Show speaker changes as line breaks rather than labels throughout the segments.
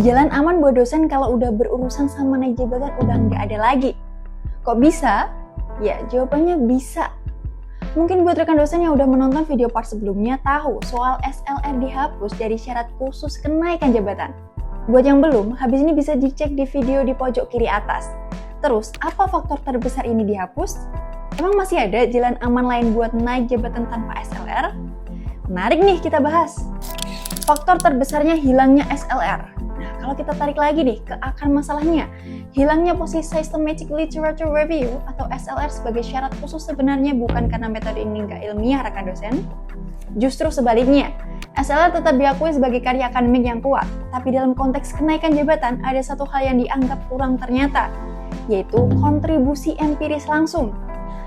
Jalan aman buat dosen kalau udah berurusan sama naik jabatan udah nggak ada lagi. Kok bisa? Ya, jawabannya bisa. Mungkin buat rekan dosen yang udah menonton video part sebelumnya tahu soal SLR dihapus dari syarat khusus kenaikan jabatan. Buat yang belum, habis ini bisa dicek di video di pojok kiri atas. Terus, apa faktor terbesar ini dihapus? Emang masih ada jalan aman lain buat naik jabatan tanpa SLR? Menarik nih kita bahas. Faktor terbesarnya hilangnya SLR. Nah, kalau kita tarik lagi nih ke akar masalahnya, hilangnya posisi Systematic Literature Review atau SLR sebagai syarat khusus sebenarnya bukan karena metode ini nggak ilmiah rekan dosen. Justru sebaliknya, SLR tetap diakui sebagai karya akademik yang kuat, tapi dalam konteks kenaikan jabatan ada satu hal yang dianggap kurang ternyata, yaitu kontribusi empiris langsung.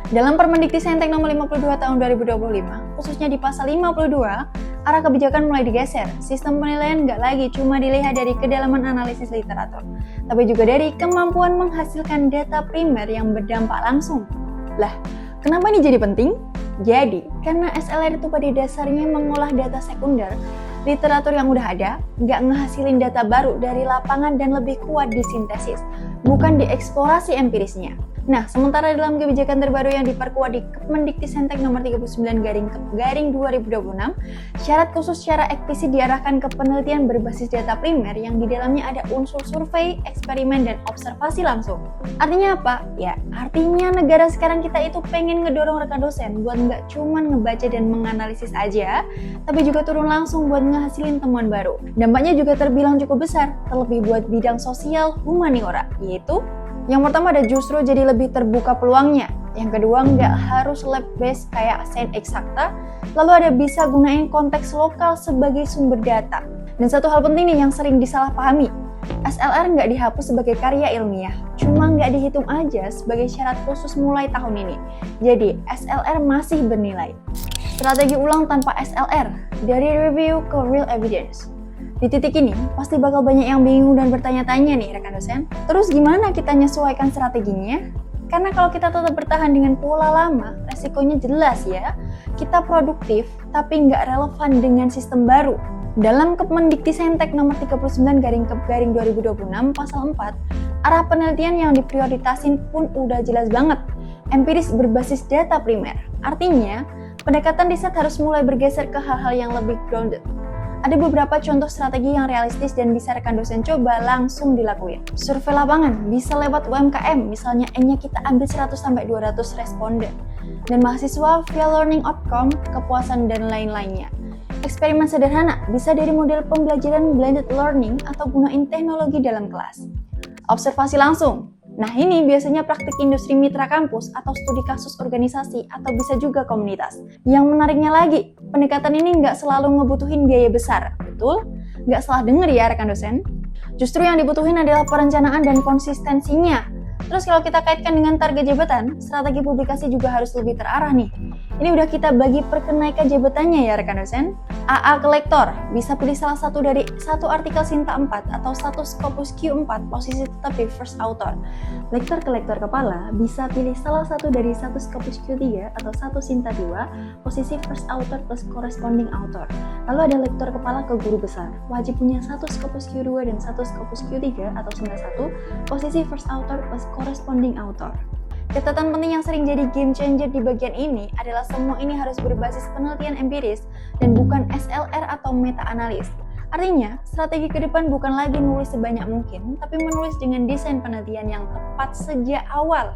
Dalam Permendiktismentek nomor 52 tahun 2025, khususnya di pasal 52, arah kebijakan mulai digeser. Sistem penilaian nggak lagi cuma dilihat dari kedalaman analisis literatur, tapi juga dari kemampuan menghasilkan data primer yang berdampak langsung. Lah, kenapa ini jadi penting? Jadi, karena SLR itu pada dasarnya mengolah data sekunder, literatur yang udah ada, nggak ngehasilin data baru dari lapangan dan lebih kuat disintesis, bukan dieksplorasi empirisnya. Nah, sementara dalam kebijakan terbaru yang diperkuat di Kemendiktismentek nomor 39/2026, syarat khusus secara eksplisit diarahkan ke penelitian berbasis data primer yang di dalamnya ada unsur survei, eksperimen, dan observasi langsung. Artinya apa? Ya, artinya negara sekarang kita itu pengen ngedorong rekan dosen buat nggak cuma ngebaca dan menganalisis aja, tapi juga turun langsung buat ngehasilin temuan baru. Dampaknya juga terbilang cukup besar, terlebih buat bidang sosial humaniora, yaitu yang pertama ada justru jadi lebih terbuka peluangnya. Yang kedua nggak harus lab based kayak sains eksakta. Lalu ada bisa gunain konteks lokal sebagai sumber data. Dan satu hal penting nih yang sering disalahpahami. SLR nggak dihapus sebagai karya ilmiah. Cuma nggak dihitung aja sebagai syarat khusus mulai tahun ini. Jadi SLR masih bernilai. Strategi ulang tanpa SLR. Dari review ke real evidence. Di titik ini, pasti bakal banyak yang bingung dan bertanya-tanya nih rekan dosen. Terus gimana kita menyesuaikan strateginya? Karena kalau kita tetap bertahan dengan pola lama, resikonya jelas ya. Kita produktif, tapi nggak relevan dengan sistem baru. Dalam Kemendiktismentek nomor 39/2026 pasal 4, arah penelitian yang diprioritasin pun udah jelas banget. Empiris berbasis data primer. Artinya, pendekatan riset harus mulai bergeser ke hal-hal yang lebih grounded. Ada beberapa contoh strategi yang realistis dan bisa rekan dosen coba langsung dilakuin. Survei lapangan bisa lewat UMKM, misalnya N-nya kita ambil 100-200 responden. Dan mahasiswa via learning outcome, kepuasan, dan lain-lainnya. Eksperimen sederhana bisa dari model pembelajaran blended learning atau gunain teknologi dalam kelas. Observasi langsung. Nah ini biasanya praktik industri mitra kampus atau studi kasus organisasi atau bisa juga komunitas. Yang menariknya lagi, pendekatan ini nggak selalu ngebutuhin biaya besar, betul? Nggak salah denger ya rekan dosen. Justru yang dibutuhin adalah perencanaan dan konsistensinya. Terus kalau kita kaitkan dengan target jabatan, strategi publikasi juga harus lebih terarah nih. Ini udah kita bagi per kenaikan jabatannya ya rekan dosen. AA ke lektor, bisa pilih salah satu dari satu artikel Sinta 4 atau satu Scopus Q4, posisi tetap di first author. Lektor ke lektor kepala, bisa pilih salah satu dari satu Scopus Q3 atau satu Sinta 2, posisi first author plus corresponding author. Lalu ada lektor kepala ke guru besar, wajib punya satu Scopus Q2 dan satu Scopus Q3 atau Sinta 1, posisi first author plus corresponding author. Catatan penting yang sering jadi game changer di bagian ini adalah semua ini harus berbasis penelitian empiris dan bukan SLR atau meta-analis. Artinya, strategi ke depan bukan lagi nulis sebanyak mungkin, tapi menulis dengan desain penelitian yang tepat sejak awal.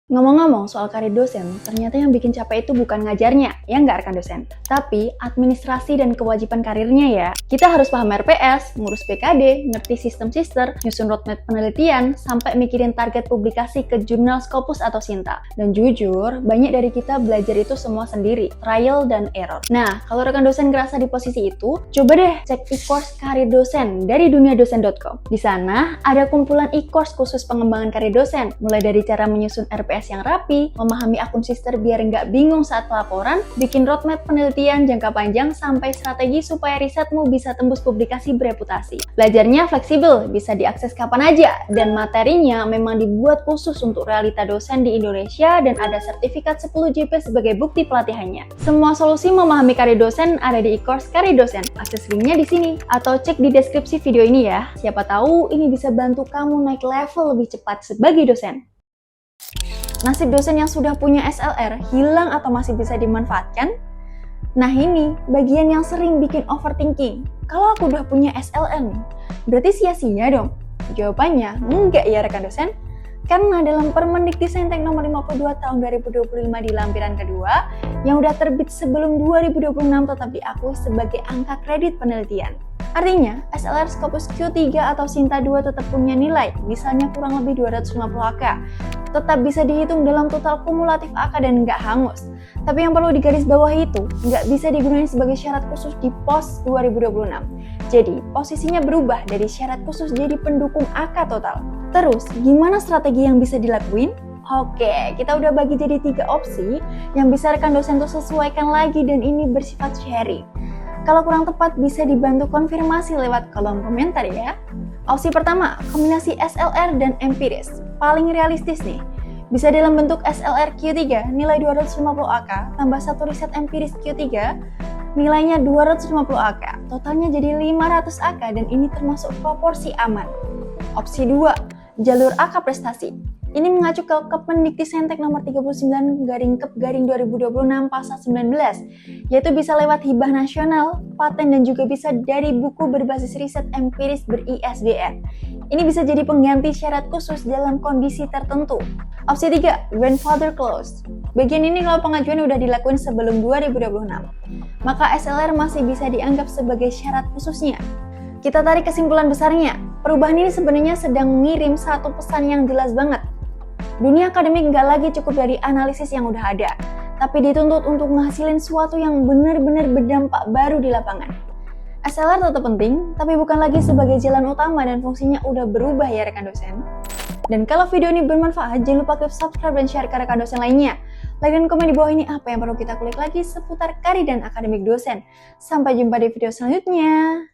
Ngomong-ngomong soal karir dosen, ternyata yang bikin capek itu bukan ngajarnya, ya nggak rekan dosen? Tapi administrasi dan kewajiban karirnya ya. Kita harus paham RPS, ngurus PKD, ngerti sistem sister, nyusun roadmap penelitian, sampai mikirin target publikasi ke jurnal Scopus atau Sinta. Dan jujur, banyak dari kita belajar itu semua sendiri, trial dan error. Nah, kalau rekan dosen ngerasa di posisi itu, coba deh cek e-course karir dosen dari duniadosen.com. Di sana, ada kumpulan e-course khusus pengembangan karir dosen, mulai dari cara menyusun RPS HRS yang rapi, memahami akun sister biar nggak bingung saat pelaporan, bikin roadmap penelitian jangka panjang, sampai strategi supaya risetmu bisa tembus publikasi bereputasi. Belajarnya fleksibel, bisa diakses kapan aja, dan materinya memang dibuat khusus untuk realita dosen di Indonesia dan ada sertifikat 10 JP sebagai bukti pelatihannya. Semua solusi memahami karir dosen ada di e-course Karir Dosen. Akses linknya di sini, atau cek di deskripsi video ini ya. Siapa tahu ini bisa bantu kamu naik level lebih cepat sebagai dosen. Nasib dosen yang sudah punya SLR hilang atau masih bisa dimanfaatkan? Nah ini bagian yang sering bikin overthinking. Kalau aku udah punya SLR nih, berarti sia-sia dong? Jawabannya enggak ya rekan dosen. Karena dalam Permendikbudristek nomor 52 tahun 2025 di lampiran kedua, yang udah terbit sebelum 2026 tetap diakui sebagai angka kredit penelitian. Artinya, SLR Scopus Q3 atau Sinta 2 tetap punya nilai, misalnya kurang lebih 250 AK. Tetap bisa dihitung dalam total kumulatif AK dan nggak hangus. Tapi yang perlu digarisbawahi itu, nggak bisa digunakan sebagai syarat khusus di POS 2026. Jadi, posisinya berubah dari syarat khusus jadi pendukung AK total. Terus, gimana strategi yang bisa dilakuin? Oke, kita udah bagi jadi 3 opsi yang bisa rekan dosen tuh sesuaikan lagi dan ini bersifat sharing. Kalau kurang tepat bisa dibantu konfirmasi lewat kolom komentar ya. Opsi pertama, kombinasi SLR dan empiris. Paling realistis nih. Bisa dalam bentuk SLR Q3 nilai 250 AK tambah satu riset empiris Q3 nilainya 250 AK. Totalnya jadi 500 AK dan ini termasuk proporsi aman. Opsi 2, jalur AK prestasi. Ini mengacu ke Kepmendikbudristek nomor 39/Kep/2026 pasal 19, yaitu bisa lewat hibah nasional, paten, dan juga bisa dari buku berbasis riset empiris ber-ISBN. Ini bisa jadi pengganti syarat khusus dalam kondisi tertentu. Opsi 3, grandfather clause. Bagian ini kalau pengajuan udah dilakuin sebelum 2026, maka SLR masih bisa dianggap sebagai syarat khususnya. Kita tarik kesimpulan besarnya, perubahan ini sebenarnya sedang mengirim satu pesan yang jelas banget. Dunia akademik nggak lagi cukup dari analisis yang udah ada, tapi dituntut untuk menghasilin sesuatu yang benar-benar berdampak baru di lapangan. SLR tetap penting, tapi bukan lagi sebagai jalan utama dan fungsinya udah berubah ya rekan dosen. Dan kalau video ini bermanfaat, jangan lupa klik subscribe dan share ke rekan dosen lainnya. Like dan komen di bawah ini apa yang perlu kita kulik lagi seputar karir dan akademik dosen. Sampai jumpa di video selanjutnya.